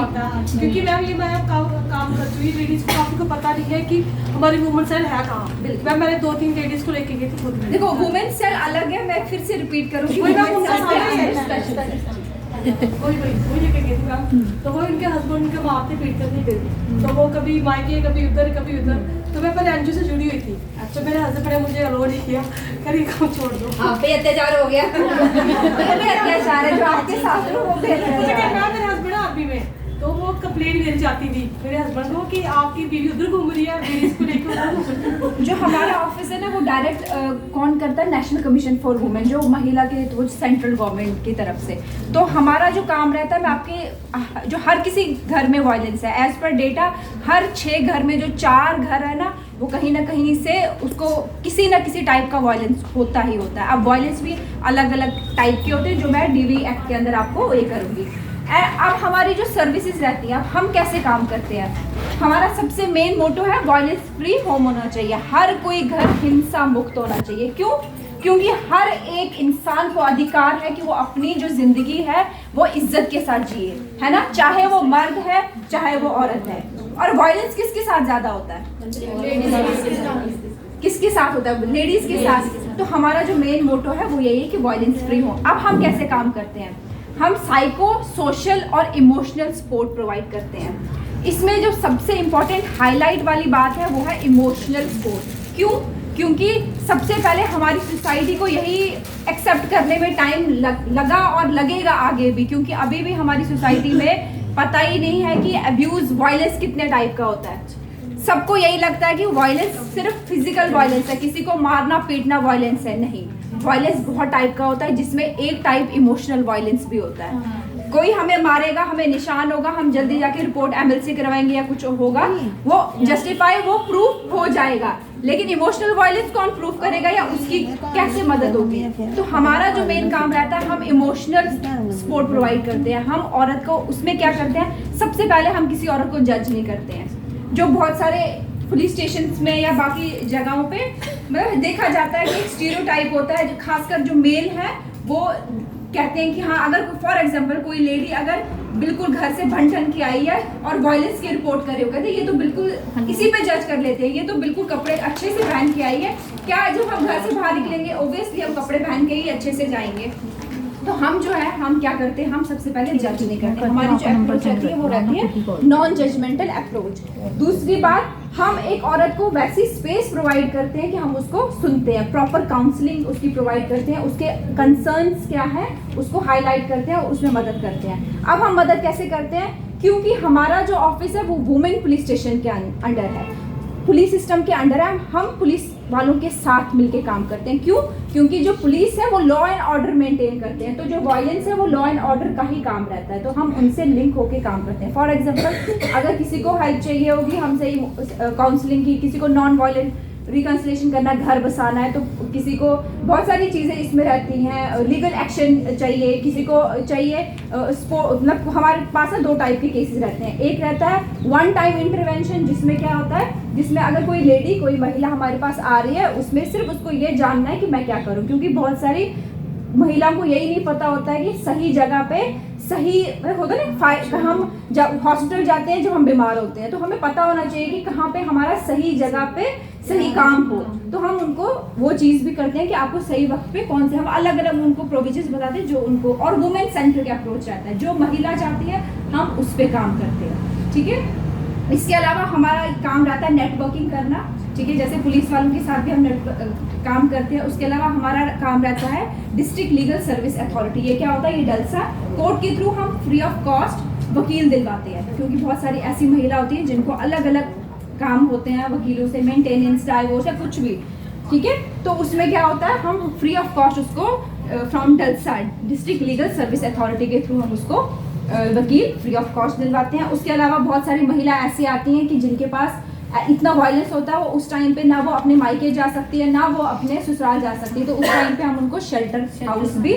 आता है, क्योंकि मैम ये मैं काम कर चुकी लेडीज को, काफी को पता नहीं है कि हमारी वुमेन सेल है कहाँ। मैम मैंने 2-3 लेडीज को लेके गई थी खुद। देखो वुमेन सेल अलग है, मैं फिर से रिपीट करूँगी, वही लेके गई थी मैम। तो वो उनके हस्बैंड उनके मारते पीटते थे डेली, तो वो कभी मायके कभी उधर कभी उधर। तो मैं पहले एनजीओ से जुड़ी हुई थी, तो मेरे हस्बैंड ने मुझे अलो नहीं किया, कर ये काम छोड़ दो। आप पे अत्याचार हो गया। अत्याचार है जो आपके साथ हो वो मेरे हस्बैंड आर्मी में, तो वो कंप्लेंट देनी चाहती थी मेरे हस्बैंड को कि आपकी बीवी उधर घूम रही है, लेडीज को लेकर उधर घूम रही है। जो हमारा ऑफिस है ना वो डायरेक्ट कौन करता है, नेशनल कमीशन फॉर वुमेन, जो महिला के वो सेंट्रल गवर्नमेंट की तरफ से। तो हमारा जो काम रहता है, मैं आपके जो हर किसी घर में वायलेंस है, एज पर डेटा हर 6 घर में जो 4 घर है ना, वो कहीं ना कहीं से उसको किसी ना किसी टाइप का वायलेंस होता ही होता है। अब वायलेंस भी अलग अलग टाइप के होते हैं, जो मैं डीवी एक्ट के अंदर आपको ये करूँगी। अब हमारी जो सर्विसेज रहती हैं, हम कैसे काम करते हैं, हमारा सबसे मेन मोटो है वायलेंस फ्री होम होना चाहिए, हर कोई घर हिंसा मुक्त होना चाहिए। क्यों? क्योंकि हर एक इंसान को अधिकार है कि वो अपनी जो जिंदगी है वो इज्जत के साथ जिए, है ना, चाहे वो मर्द है चाहे वो औरत है। और वायलेंस किसके साथ ज्यादा होता है? किसके साथ होता है? लेडीज के साथ। तो हमारा जो मेन मोटो है वो यही है कि वायलेंस फ्री हो। अब हम कैसे काम करते हैं? हम साइको सोशल और इमोशनल सपोर्ट प्रोवाइड करते हैं। इसमें जो सबसे इम्पोर्टेंट हाईलाइट वाली बात है वो है इमोशनल सपोर्ट। क्यों? क्योंकि सबसे पहले हमारी सोसाइटी को यही एक्सेप्ट करने में टाइम लगा और लगेगा आगे भी, क्योंकि अभी भी हमारी सोसाइटी में पता ही नहीं है कि अब्यूज वायलेंस कितने टाइप का होता है। सबको यही लगता है कि वायलेंस सिर्फ फिजिकल वायलेंस है, किसी को मारना पीटना वायलेंस है। नहीं, वायलेंस बहुत टाइप का होता है, जिसमें एक टाइप इमोशनल वायलेंस भी होता है। कोई हमें मारेगा, हमें निशान होगा, हम जल्दी जाके रिपोर्ट एमएलसी करवाएंगे या कुछ होगा, वो जस्टिफाई वो प्रूफ हो जाएगा। लेकिन इमोशनल वायलेंस कौन प्रूफ करेगा या उसकी कैसे मदद होगी? तो हमारा जो मेन काम रहता है, हम इमोशनल सपोर्ट प्रोवाइड करते हैं। हम औरत को उसमें क्या करते हैं, सबसे पहले हम किसी औरत को जज नहीं करते हैं। जो बहुत सारे पुलिस स्टेशन में या बाकी जगहों पे मतलब देखा जाता है कि एक स्टीरियोटाइप होता है, जो खासकर जो मेल है वो कहते हैं कि हाँ, अगर फॉर एग्जांपल कोई लेडी अगर बिल्कुल घर से भन ठन की आई है और वायलेंस की रिपोर्ट करे हो, कहते ये तो बिल्कुल इसी पे जज कर लेते हैं, ये तो बिल्कुल कपड़े अच्छे से पहन के आई है। क्या जब हम घर से बाहर निकलेंगे ओब्वियसली हम कपड़े पहन के ही अच्छे से जाएंगे। तो हम जो है हम क्या करते हैं, हम सबसे पहले जज नहीं करते, हमारी जो अप्रोच रहती है वो रहती है नॉन जजमेंटल अप्रोच। दूसरी बात, हम एक औरत को वैसी स्पेस प्रोवाइड करते हैं कि हम उसको सुनते हैं, प्रॉपर काउंसलिंग उसकी प्रोवाइड करते हैं, उसके कंसर्न्स क्या है उसको हाईलाइट करते हैं और उसमें मदद करते हैं। अब हम मदद कैसे करते हैं, क्योंकि हमारा जो ऑफिस है वो वुमेन पुलिस स्टेशन के अंडर है, पुलिस सिस्टम के अंडर है। हम पुलिस वालों के साथ मिलके काम करते हैं। क्यों? क्योंकि जो पुलिस है वो लॉ एंड ऑर्डर मेंटेन करते हैं, तो जो वायलेंस है वो लॉ एंड ऑर्डर का ही काम रहता है, तो हम उनसे लिंक होके काम करते हैं। फॉर एग्जांपल अगर किसी को हेल्प चाहिए होगी हमसे काउंसलिंग की, किसी को नॉन वायलेंट रिकंसिलेशन करना, घर बसाना है, तो किसी को बहुत सारी चीज़ें इसमें रहती हैं, लीगल एक्शन चाहिए, किसी को चाहिए मतलब हमारे पास ना 2 टाइप के केसेस रहते हैं। एक रहता है वन टाइम इंटरवेंशन, जिसमें क्या होता है, जिसमें अगर कोई लेडी कोई महिला हमारे पास आ रही है, उसमें सिर्फ उसको ये जानना है कि मैं क्या करूं, क्योंकि बहुत सारी महिलाओं को यही नहीं पता होता है कि सही जगह पे सही होता है ना, हम जब हॉस्पिटल जाते हैं जब हम बीमार होते हैं तो हमें पता होना चाहिए कि कहाँ पे हमारा सही जगह पे सही काम हो, तो हम उनको वो चीज़ भी करते हैं कि आपको सही वक्त पे कौन से, हम अलग अलग उनको प्रोविजंस बताते हैं जो उनको, और वुमेन सेंटर का अप्रोच रहता है, जो महिला चाहती है हम उस पर काम करते हैं। ठीक है, इसके अलावा हमारा काम रहता है नेटवर्किंग करना। ठीक है, जैसे पुलिस वालों के साथ भी हम काम करते हैं। उसके अलावा हमारा काम रहता है डिस्ट्रिक्ट लीगल सर्विस अथॉरिटी। ये क्या होता है, ये डलसा कोर्ट के थ्रू हम फ्री ऑफ कॉस्ट वकील दिलवाते हैं, क्योंकि बहुत सारी ऐसी महिला होती हैं जिनको अलग अलग काम होते हैं वकीलों से, मेंटेनेंस, डाइवोर्स या कुछ भी। ठीक है, तो उसमें क्या होता है, हम फ्री ऑफ कॉस्ट उसको from DALSA district legal service authority के थ्रू हम उसको वकील फ्री ऑफ कॉस्ट दिलवाते हैं। उसके अलावा बहुत सारी महिला ऐसी आती हैं कि जिनके पास इतना वायलेंस होता है, वो उस टाइम पे ना वो अपने मायके जा सकती है ना वो अपने ससुराल जा सकती है, तो उस टाइम पे हम उनको शेल्टर हाउस भी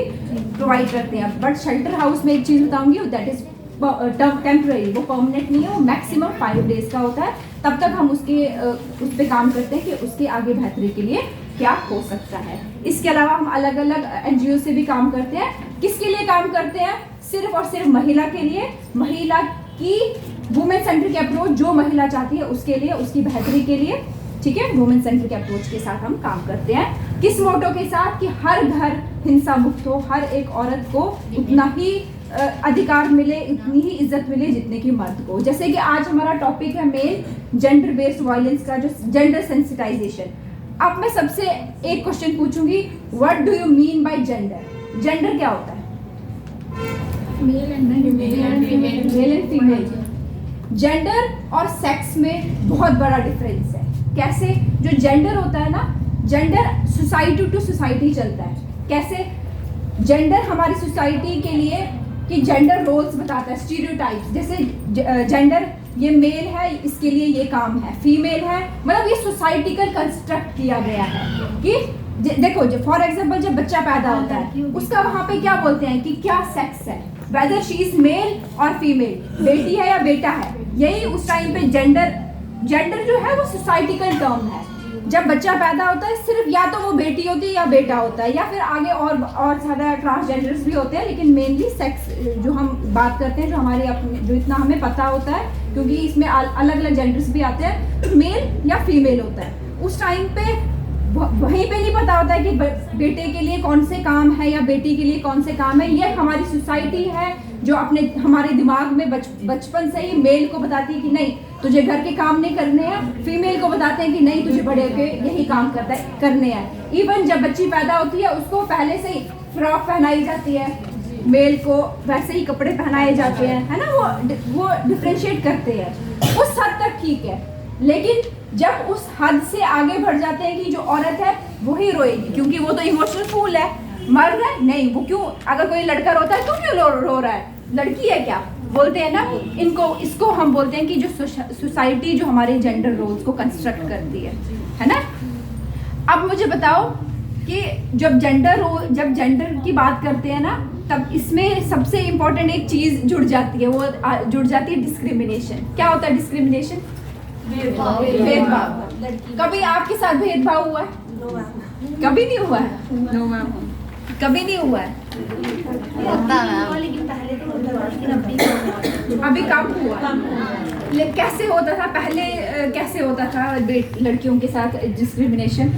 प्रोवाइड करते हैं। बट शेल्टर हाउस में एक चीज़ बताऊंगी, दैट इज टेम्पररी, वो परमानेंट नहीं है, वो मैक्सिमम 5 डेज का होता है। तब तक हम उस पर काम करते हैं कि उसके आगे बेहतरी के लिए क्या हो सकता है। इसके अलावा हम अलग अलग NGO से भी काम करते हैं। किसके लिए काम करते हैं? सिर्फ और सिर्फ महिला के लिए, महिला की वुमेन सेंट्रिक अप्रोच, जो महिला चाहती है उसके लिए, उसकी बेहतरी के लिए, ठीक है। वुमेन सेंट्रिक अप्रोच के साथ हम काम करते हैं। किस मोटो के साथ? कि हर घर हिंसा मुक्त हो, हर एक औरत को उतना ही अधिकार मिले, उतनी ही इज्जत मिले जितने की मर्द को। जैसे कि आज हमारा टॉपिक है मेन जेंडर बेस्ड वायलेंस का, जो जेंडर सेंसिटाइजेशन। अब मैं सबसे एक क्वेश्चन पूछूंगी, what do you mean by gender? Gender क्या होता है? Male and female. जेंडर और सेक्स में बहुत बड़ा डिफरेंस है। कैसे? जो जेंडर होता है ना, जेंडर सोसाइटी टू सोसाइटी चलता है। कैसे? जेंडर हमारी सोसाइटी के लिए कि जेंडर रोल्स बताता है, स्टीरियोटाइप्स। जैसे जेंडर ये मेल है, इसके लिए ये काम है, फीमेल है, मतलब ये सोसाइटिकल कंस्ट्रक्ट किया गया है कि देखो, फॉर एग्जांपल जब बच्चा पैदा होता है उसका वहाँ पे क्या बोलते हैं कि क्या सेक्स है, वेदर शी इज मेल और फीमेल, बेटी है या बेटा है। यही उस टाइम पे जेंडर जो है वो सोसाइटिकल टर्म है। जब बच्चा पैदा होता है सिर्फ या तो वो बेटी होती है या बेटा होता है, या फिर आगे और सारा ट्रांसजेंडर्स भी होते हैं, लेकिन मेनली सेक्स जो हम बात करते हैं, जो हमारे अपने, जो इतना हमें पता होता है, क्योंकि इसमें अलग अलग जेंडर्स भी आते हैं, तो मेल या फीमेल होता है। उस टाइम पे वहीं पे नहीं पता होता है कि बेटे के लिए कौन से काम है या बेटी के लिए कौन से काम है। ये हमारी सोसाइटी है जो अपने हमारे दिमाग में बचपन से ही मेल को बताती है कि नहीं तुझे घर के काम नहीं करने हैं, फीमेल को बताते हैं कि नहीं तुझे बड़े होकर यही काम करने हैं। इवन जब बच्ची पैदा होती है उसको पहले से ही फ्रॉक पहनाई जाती है, मेल को वैसे ही कपड़े पहनाए जाते हैं, है ना। वो डिफ्रेंशिएट करते हैं, उस हद तक ठीक है। लेकिन जब उस हद से आगे बढ़ जाते हैं कि जो औरत है वही रोएगी, क्योंकि वो तो इमोशनल फूल है। मर्द है नहीं, वो क्यों, अगर कोई लड़का रोता है तो क्यों रो रहा है, लड़की है क्या, बोलते हैं ना। इसको हम बोलते हैं कि जो सोसाइटी जो हमारे जेंडर रोल्स को कंस्ट्रक्ट करती है ना। अब मुझे बताओ कि जब जेंडर की बात करते हैं ना, तब इसमें सबसे इम्पोर्टेंट एक चीज जुड़ जाती है, वो जुड़ जाती है डिस्क्रिमिनेशन। क्या होता है डिस्क्रिमिनेशन? भेदभाव। कभी आपके साथ भेदभाव हुआ है? कभी नहीं हुआ है? नो मैम, कभी नहीं हुआ है। अभी कम हुआ। लेकिन कैसे होता था पहले, कैसे होता था लड़कियों के साथ डिस्क्रिमिनेशन?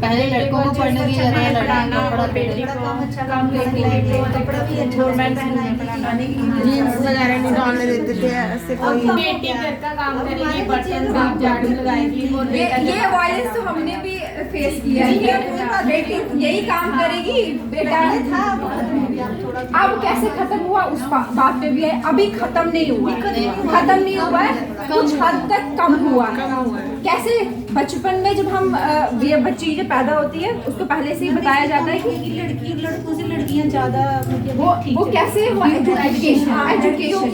पहले लड़कों को पढ़ने दिया जाता है, लड़कियों को पढ़ा बेटी को काम कपड़ा भी अच्छा जीन्स वगैरह नहीं डालने देते थे ऐसे कोई। बेटी घर का काम करेगी, बर्तन साफ झाड़ू लगाएगी। ये वायलेंस तो हमने भी फेस किया है। बेटी यही काम करेगी, बेटा अब कैसे खत्म हुआ उस बात पे भी है। अभी खत्म नहीं हुआ है, कुछ हद तक कम हुआ है। कैसे? बचपन में जब हम बच्ची जब पैदा होती है उसको पहले से ही बताया जाता है कि लड़कों से लड़कियां ज्यादा वो कैसे हुआ, एजुकेशन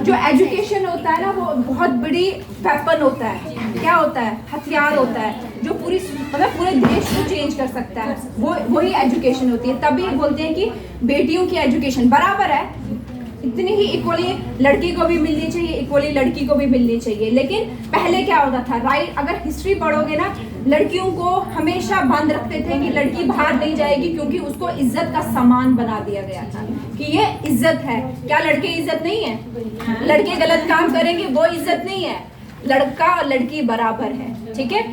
जो एजुकेशन होता है ना, वो बहुत बड़ी वेपन होता है। क्या होता है? हथियार होता है जो पूरे देश को चेंज कर सकता है। वही एजुकेशन होती है। तभी बोलते हैं कि बेटियों की एजुकेशन बराबर है, इतनी ही इक्वली लड़की को भी मिलनी चाहिए, इक्वली लड़की को भी मिलनी चाहिए। लेकिन पहले क्या होता था, राइट, अगर हिस्ट्री पढ़ोगे ना, लड़कियों को हमेशा बंद रखते थे कि लड़की बाहर नहीं जाएगी, क्योंकि उसको इज्जत का सामान बना दिया गया था कि ये इज्जत है। क्या लड़के इज्जत नहीं है? लड़के गलत काम करेंगे वो इज्जत नहीं है, लड़का और लड़की बराबर है, ठीक है।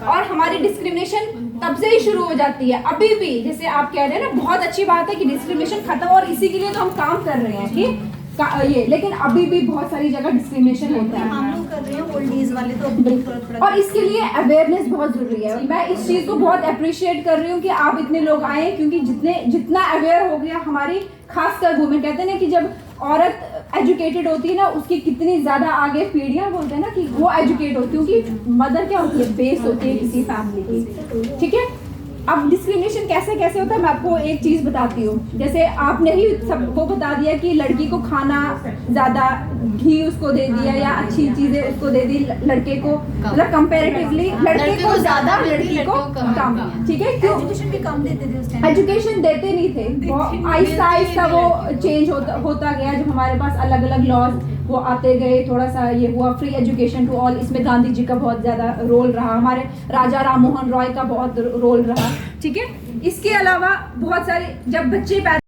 और हमारी डिस्क्रिमिनेशन तब से ही शुरू हो जाती है। अभी भी जैसे आप कह रहे हैं ना, बहुत अच्छी बात है कि डिस्क्रिमिनेशन खत्म, और इसी के लिए तो हम काम कर रहे हैं कि ये, लेकिन अभी भी बहुत सारी जगह डिस्क्रिमिनेशन होता है। हम लोग कर रहे हैं ओल्ड एज वाले तो बिल्कुल। और इसके लिए अवेयरनेस बहुत जरूरी है। मैं इस चीज को बहुत अप्रिशिएट कर रही हूँ कि आप इतने लोग आए, क्योंकि जितना अवेयर हो गया हमारी, खासकर वुमेन, कहते हैं ना कि जब औरत एजुकेटेड होती है ना, उसकी कितनी ज्यादा आगे पीढ़ियां, बोलते हैं ना कि वो एजुकेट होती है, क्योंकि मदर क्या होती है, बेस होती है किसी फैमिली की, ठीक है। अब डिस्क्रिमिनेशन कैसे कैसे होता है, मैं आपको एक चीज बताती हूँ। जैसे आपने ही सबको बता दिया कि लड़की को खाना ज्यादा घी उसको दे दिया या अच्छी चीजें उसको दे दी, लड़के को मतलब कंपैरेटिवली लड़के को ज्यादा, लड़की को कम, ठीक है। क्यों? एजुकेशन भी कम देते थे उस टाइम। एजुकेशन देते नहीं थे, आहिस्ता आहिस्ता वो चेंज होता गया। जब हमारे पास अलग अलग लॉज वो आते गए, थोड़ा सा ये हुआ फ्री एजुकेशन टू ऑल, इसमें गांधी जी का बहुत ज़्यादा रोल रहा, हमारे राजा राम मोहन रॉय का बहुत रोल रहा, ठीक है। इसके अलावा बहुत सारे जब बच्चे पैदा